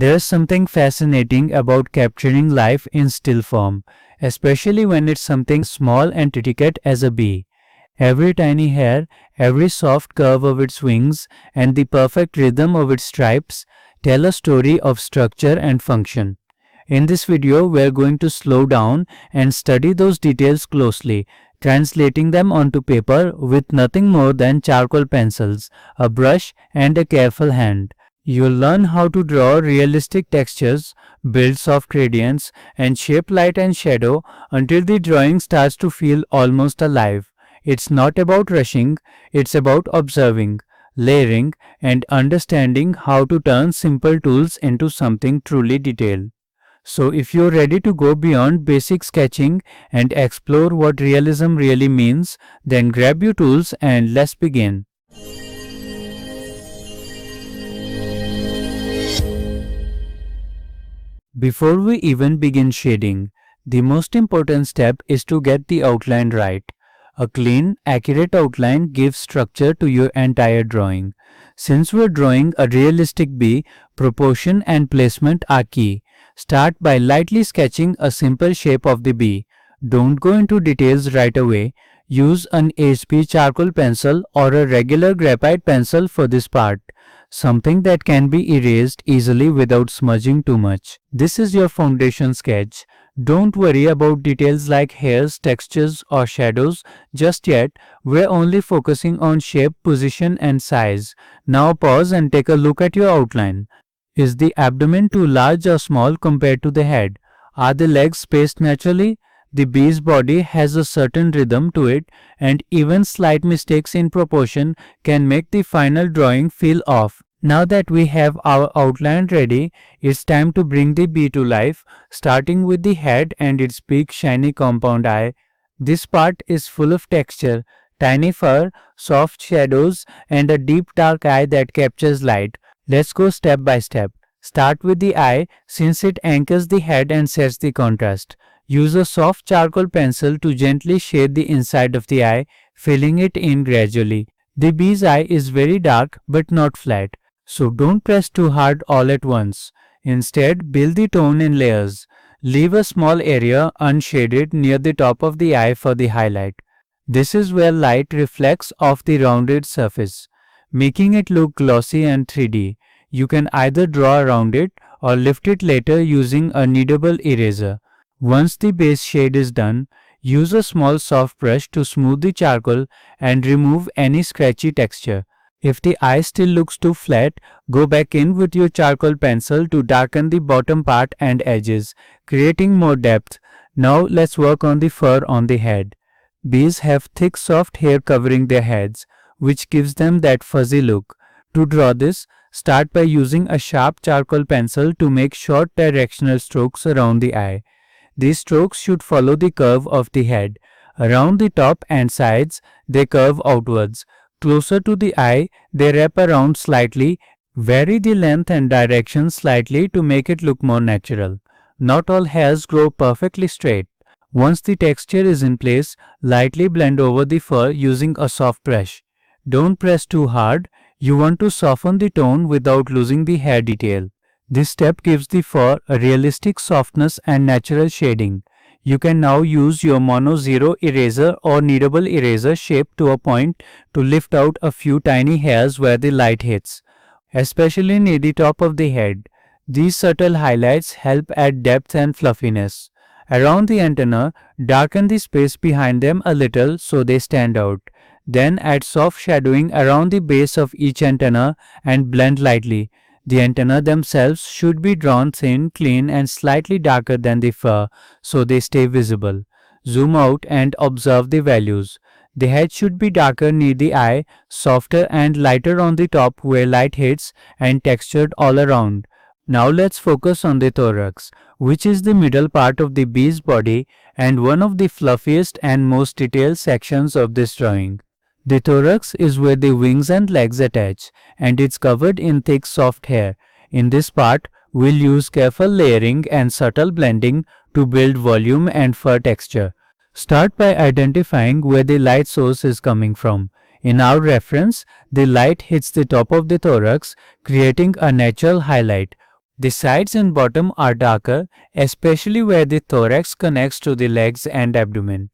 There's something fascinating about capturing life in still form, especially when it's something small and delicate as a bee. Every tiny hair, every soft curve of its wings, and the perfect rhythm of its stripes tell a story of structure and function. In this video, we're going to slow down and study those details closely, translating them onto paper with nothing more than charcoal pencils, a brush, and a careful hand. You'll learn how to draw realistic textures, build soft gradients, and shape light and shadow until the drawing starts to feel almost alive. It's not about rushing, it's about observing, layering, and understanding how to turn simple tools into something truly detailed. So, if you're ready to go beyond basic sketching and explore what realism really means, then grab your tools and let's begin. Before we even begin shading, the most important step is to get the outline right. A clean, accurate outline gives structure to your entire drawing. Since we're drawing a realistic bee, proportion and placement are key. Start by lightly sketching a simple shape of the bee. Don't go into details right away. Use an HP charcoal pencil or a regular graphite pencil for this part, something that can be erased easily without smudging too much. This is your foundation sketch. Don't worry about details like hairs, textures, or shadows just yet. We're only focusing on shape, position, and size. Now pause and take a look at your outline. Is the abdomen too large or small compared to the head? Are the legs spaced naturally? The bee's body has a certain rhythm to it, and even slight mistakes in proportion can make the final drawing feel off. Now that we have our outline ready, it's time to bring the bee to life, starting with the head and its big shiny compound eye. This part is full of texture, tiny fur, soft shadows, and a deep dark eye that captures light. Let's go step by step. Start with the eye since it anchors the head and sets the contrast. Use a soft charcoal pencil to gently shade the inside of the eye, filling it in gradually. The bee's eye is very dark but not flat, so don't press too hard all at once. Instead, build the tone in layers. Leave a small area unshaded near the top of the eye for the highlight. This is where light reflects off the rounded surface, making it look glossy and 3D. You can either draw around it or lift it later using a kneadable eraser. Once the base shade is done, use a small soft brush to smooth the charcoal and remove any scratchy texture. If the eye still looks too flat, go back in with your charcoal pencil to darken the bottom part and edges, creating more depth. Now let's work on the fur on the head. Bees have thick soft hair covering their heads, which gives them that fuzzy look. To draw this, start by using a sharp charcoal pencil to make short directional strokes around the eye. These strokes should follow the curve of the head. Around the top and sides, they curve outwards. Closer to the eye, they wrap around slightly. Vary the length and direction slightly to make it look more natural. Not all hairs grow perfectly straight. Once the texture is in place, lightly blend over the fur using a soft brush. Don't press too hard. You want to soften the tone without losing the hair detail. This step gives the fur a realistic softness and natural shading. You can now use your mono zero eraser or kneadable eraser shaped to a point to lift out a few tiny hairs where the light hits, especially near the top of the head. These subtle highlights help add depth and fluffiness. Around the antenna, darken the space behind them a little so they stand out. Then add soft shadowing around the base of each antenna and blend lightly. The antennae themselves should be drawn thin, clean, and slightly darker than the fur so they stay visible. Zoom out and observe the values. The head should be darker near the eye, softer and lighter on the top where light hits, and textured all around. Now let's focus on the thorax, which is the middle part of the bee's body and one of the fluffiest and most detailed sections of this drawing. The thorax is where the wings and legs attach, and it's covered in thick soft hair. In this part, we'll use careful layering and subtle blending to build volume and fur texture. Start by identifying where the light source is coming from. In our reference, the light hits the top of the thorax, creating a natural highlight. The sides and bottom are darker, especially where the thorax connects to the legs and abdomen.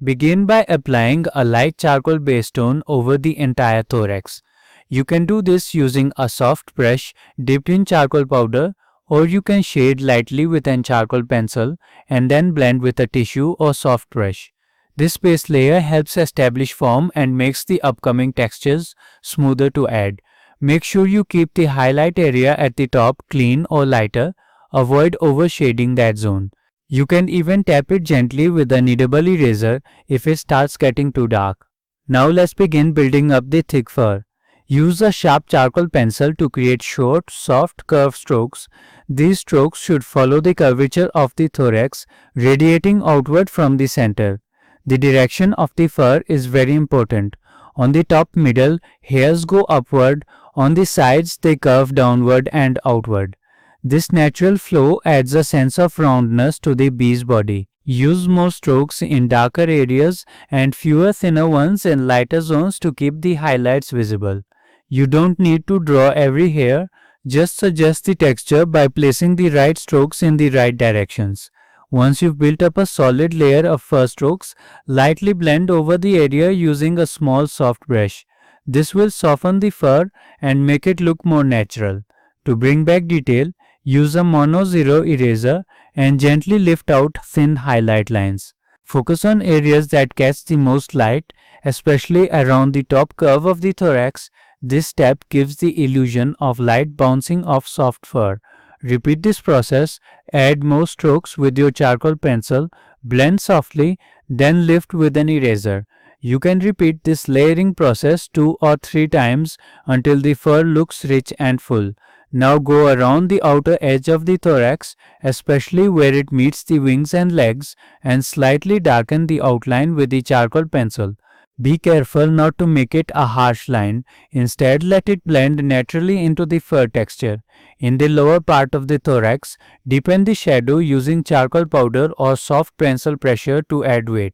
Begin by applying a light charcoal base tone over the entire thorax. You can do this using a soft brush dipped in charcoal powder, or you can shade lightly with a charcoal pencil and then blend with a tissue or soft brush. This base layer helps establish form and makes the upcoming textures smoother to add. Make sure you keep the highlight area at the top clean or lighter. Avoid overshading that zone. You can even tap it gently with a kneadable eraser if it starts getting too dark. Now let's begin building up the thick fur. Use a sharp charcoal pencil to create short, soft, curved strokes. These strokes should follow the curvature of the thorax, radiating outward from the center. The direction of the fur is very important. On the top middle, hairs go upward. On the sides, they curve downward and outward. This natural flow adds a sense of roundness to the bee's body. Use more strokes in darker areas and fewer thinner ones in lighter zones to keep the highlights visible. You don't need to draw every hair, just suggest the texture by placing the right strokes in the right directions. Once you've built up a solid layer of fur strokes, lightly blend over the area using a small soft brush. This will soften the fur and make it look more natural. To bring back detail, use a mono zero eraser and gently lift out thin highlight lines. Focus on areas that catch the most light, especially around the top curve of the thorax. This step gives the illusion of light bouncing off soft fur. Repeat this process, add more strokes with your charcoal pencil, blend softly, then lift with an eraser. You can repeat this layering process 2 or 3 times until the fur looks rich and full. Now go around the outer edge of the thorax, especially where it meets the wings and legs, and slightly darken the outline with the charcoal pencil. Be careful not to make it a harsh line. Instead, let it blend naturally into the fur texture. In the lower part of the thorax, deepen the shadow using charcoal powder or soft pencil pressure to add weight.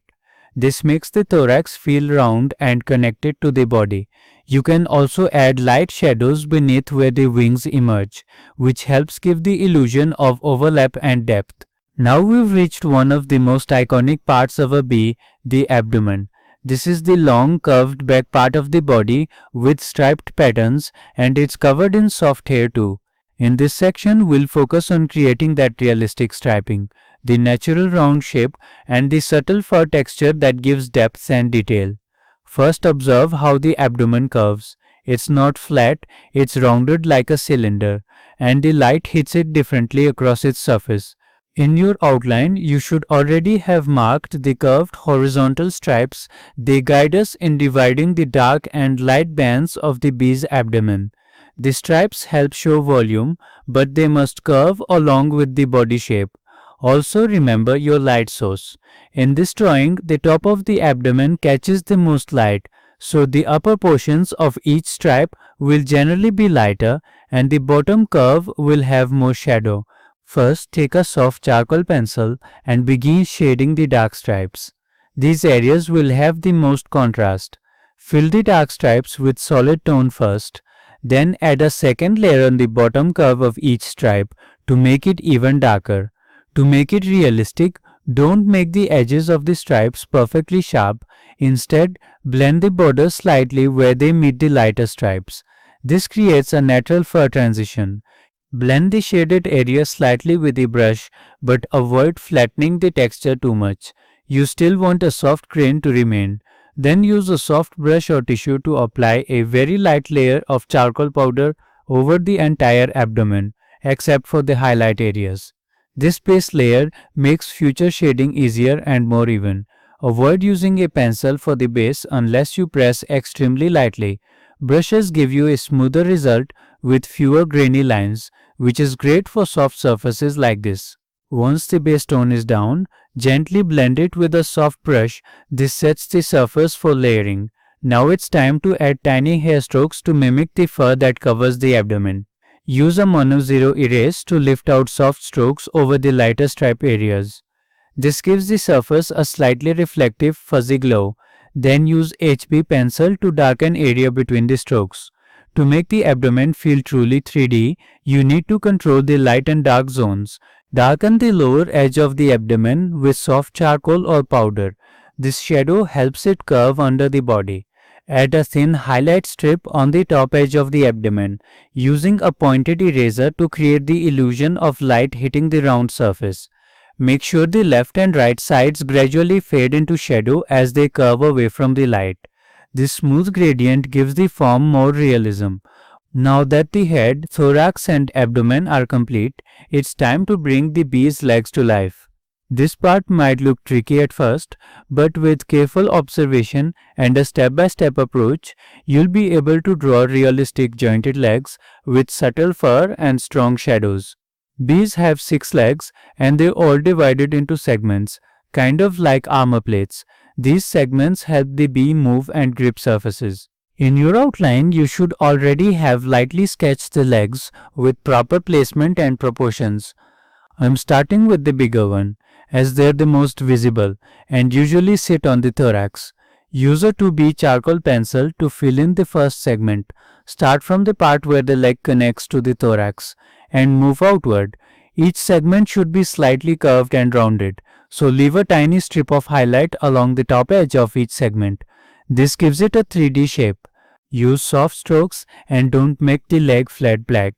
This makes the thorax feel round and connected to the body. You can also add light shadows beneath where the wings emerge, which helps give the illusion of overlap and depth. Now we've reached one of the most iconic parts of a bee, the abdomen. This is the long curved back part of the body with striped patterns, and it's covered in soft hair too. In this section, we'll focus on creating that realistic striping, the natural round shape, and the subtle fur texture that gives depth and detail. First, observe how the abdomen curves. It's not flat, it's rounded like a cylinder, and the light hits it differently across its surface. In your outline, you should already have marked the curved horizontal stripes. They guide us in dividing the dark and light bands of the bee's abdomen. The stripes help show volume, but they must curve along with the body shape. Also remember your light source. In this drawing, the top of the abdomen catches the most light, so the upper portions of each stripe will generally be lighter and the bottom curve will have more shadow. First, take a soft charcoal pencil and begin shading the dark stripes. These areas will have the most contrast. Fill the dark stripes with solid tone first, then add a second layer on the bottom curve of each stripe to make it even darker. To make it realistic, don't make the edges of the stripes perfectly sharp. Instead, blend the borders slightly where they meet the lighter stripes. This creates a natural fur transition. Blend the shaded area slightly with the brush, but avoid flattening the texture too much. You still want a soft grain to remain. Then use a soft brush or tissue to apply a very light layer of charcoal powder over the entire abdomen, except for the highlight areas. This base layer makes future shading easier and more even. Avoid using a pencil for the base unless you press extremely lightly. Brushes give you a smoother result with fewer grainy lines, which is great for soft surfaces like this. Once the base tone is down, gently blend it with a soft brush. This sets the surface for layering. Now it's time to add tiny hair strokes to mimic the fur that covers the abdomen. Use a mono zero erase to lift out soft strokes over the lighter stripe areas. This gives the surface a slightly reflective fuzzy glow. Then use HB pencil to darken area between the strokes. To make the abdomen feel truly 3D, you need to control the light and dark zones. Darken the lower edge of the abdomen with soft charcoal or powder. This shadow helps it curve under the body. Add a thin highlight strip on the top edge of the abdomen, using a pointed eraser to create the illusion of light hitting the round surface. Make sure the left and right sides gradually fade into shadow as they curve away from the light. This smooth gradient gives the form more realism. Now that the head, thorax and abdomen are complete, it's time to bring the bee's legs to life. This part might look tricky at first, but with careful observation and a step-by-step approach, you'll be able to draw realistic jointed legs with subtle fur and strong shadows. Bees have 6 legs and they're all divided into segments, kind of like armor plates. These segments help the bee move and grip surfaces. In your outline, you should already have lightly sketched the legs with proper placement and proportions. I'm starting with the bigger one, as they're the most visible and usually sit on the thorax. Use a 2B charcoal pencil to fill in the first segment. Start from the part where the leg connects to the thorax and move outward. Each segment should be slightly curved and rounded, so leave a tiny strip of highlight along the top edge of each segment. This gives it a 3D shape. Use soft strokes and don't make the leg flat black.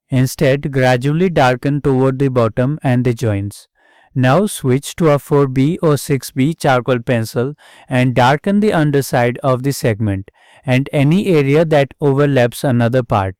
Instead, gradually darken toward the bottom and the joints. Now switch to a 4B or 6B charcoal pencil and darken the underside of the segment and any area that overlaps another part.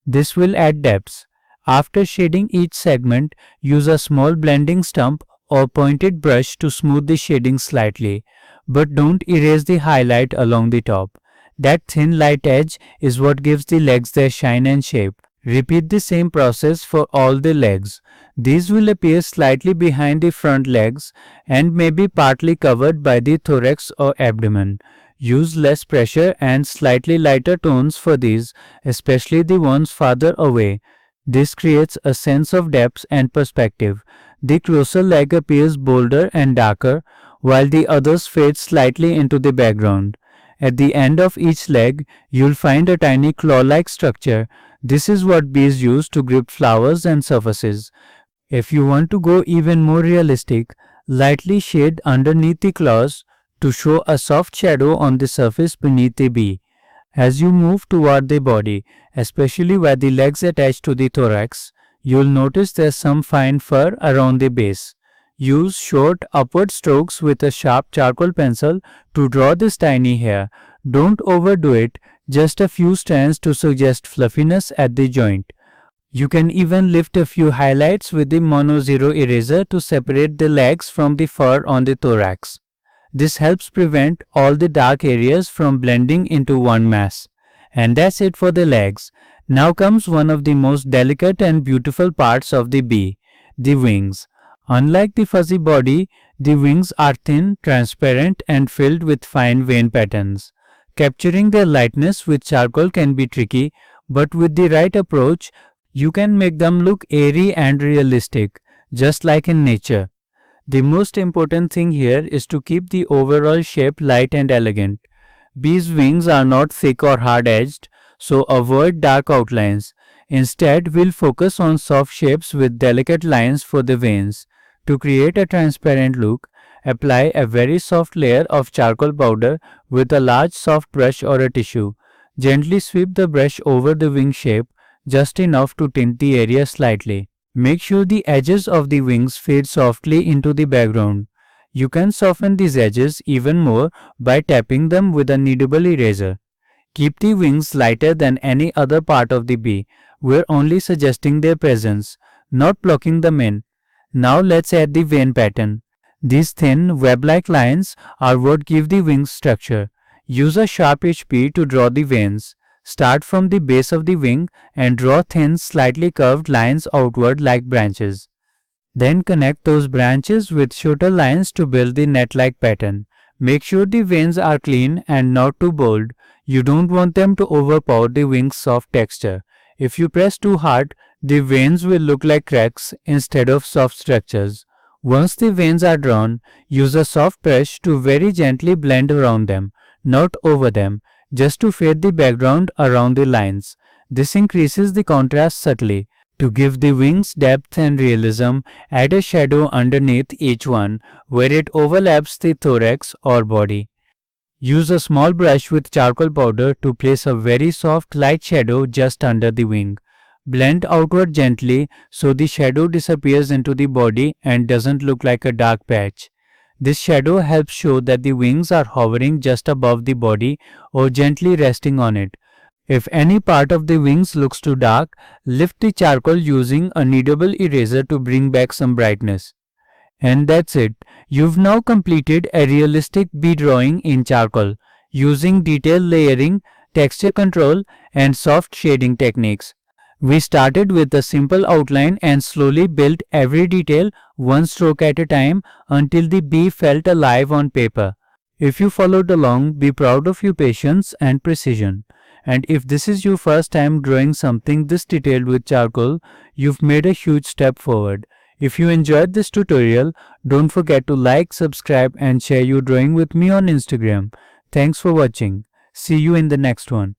This will add depth. After shading each segment, use a small blending stump or pointed brush to smooth the shading slightly, but don't erase the highlight along the top. That thin light edge is what gives the legs their shine and shape. Repeat the same process for all the legs. These will appear slightly behind the front legs and may be partly covered by the thorax or abdomen. Use less pressure and slightly lighter tones for these, especially the ones farther away. This creates a sense of depth and perspective. The closer leg appears bolder and darker, while the others fade slightly into the background. At the end of each leg, you'll find a tiny claw-like structure. This is what bees use to grip flowers and surfaces. If you want to go even more realistic, lightly shade underneath the claws to show a soft shadow on the surface beneath the bee. As you move toward the body, especially where the legs attach to the thorax, you'll notice there's some fine fur around the base. Use short upward strokes with a sharp charcoal pencil to draw this tiny hair. Don't overdo it, just a few strands to suggest fluffiness at the joint. You can even lift a few highlights with the Mono Zero eraser to separate the legs from the fur on the thorax. This helps prevent all the dark areas from blending into one mass. And that's it for the legs. Now comes one of the most delicate and beautiful parts of the bee, the wings. Unlike the fuzzy body, the wings are thin, transparent and filled with fine vein patterns. Capturing their lightness with charcoal can be tricky, but with the right approach, you can make them look airy and realistic, just like in nature. The most important thing here is to keep the overall shape light and elegant. Bees' wings are not thick or hard-edged, so avoid dark outlines. Instead, we'll focus on soft shapes with delicate lines for the veins. To create a transparent look, apply a very soft layer of charcoal powder with a large soft brush or a tissue. Gently sweep the brush over the wing shape, just enough to tint the area slightly. Make sure the edges of the wings fade softly into the background. You can soften these edges even more by tapping them with a kneadable eraser. Keep the wings lighter than any other part of the bee. We're only suggesting their presence, not blocking them in. Now let's add the vein pattern. These thin, web-like lines are what give the wings structure. Use a sharp HP to draw the veins. Start from the base of the wing and draw thin, slightly curved lines outward like branches. Then connect those branches with shorter lines to build the net-like pattern. Make sure the veins are clean and not too bold. You don't want them to overpower the wing's soft texture. If you press too hard, the veins will look like cracks instead of soft structures. Once the veins are drawn, use a soft brush to very gently blend around them, not over them. just to fade the background around the lines. This increases the contrast subtly. To give the wings depth and realism, add a shadow underneath each one where it overlaps the thorax or body. Use a small brush with charcoal powder to place a very soft light shadow just under the wing. Blend outward gently so the shadow disappears into the body and doesn't look like a dark patch. This shadow helps show that the wings are hovering just above the body or gently resting on it. If any part of the wings looks too dark, lift the charcoal using a kneadable eraser to bring back some brightness. And that's it. You've now completed a realistic bee drawing in charcoal using detail layering, texture control, and soft shading techniques. We started with a simple outline and slowly built every detail one stroke at a time until the bee felt alive on paper. If you followed along, be proud of your patience and precision. And if this is your first time drawing something this detailed with charcoal, you've made a huge step forward. If you enjoyed this tutorial, don't forget to like, subscribe and share your drawing with me on Instagram. Thanks for watching. See you in the next one.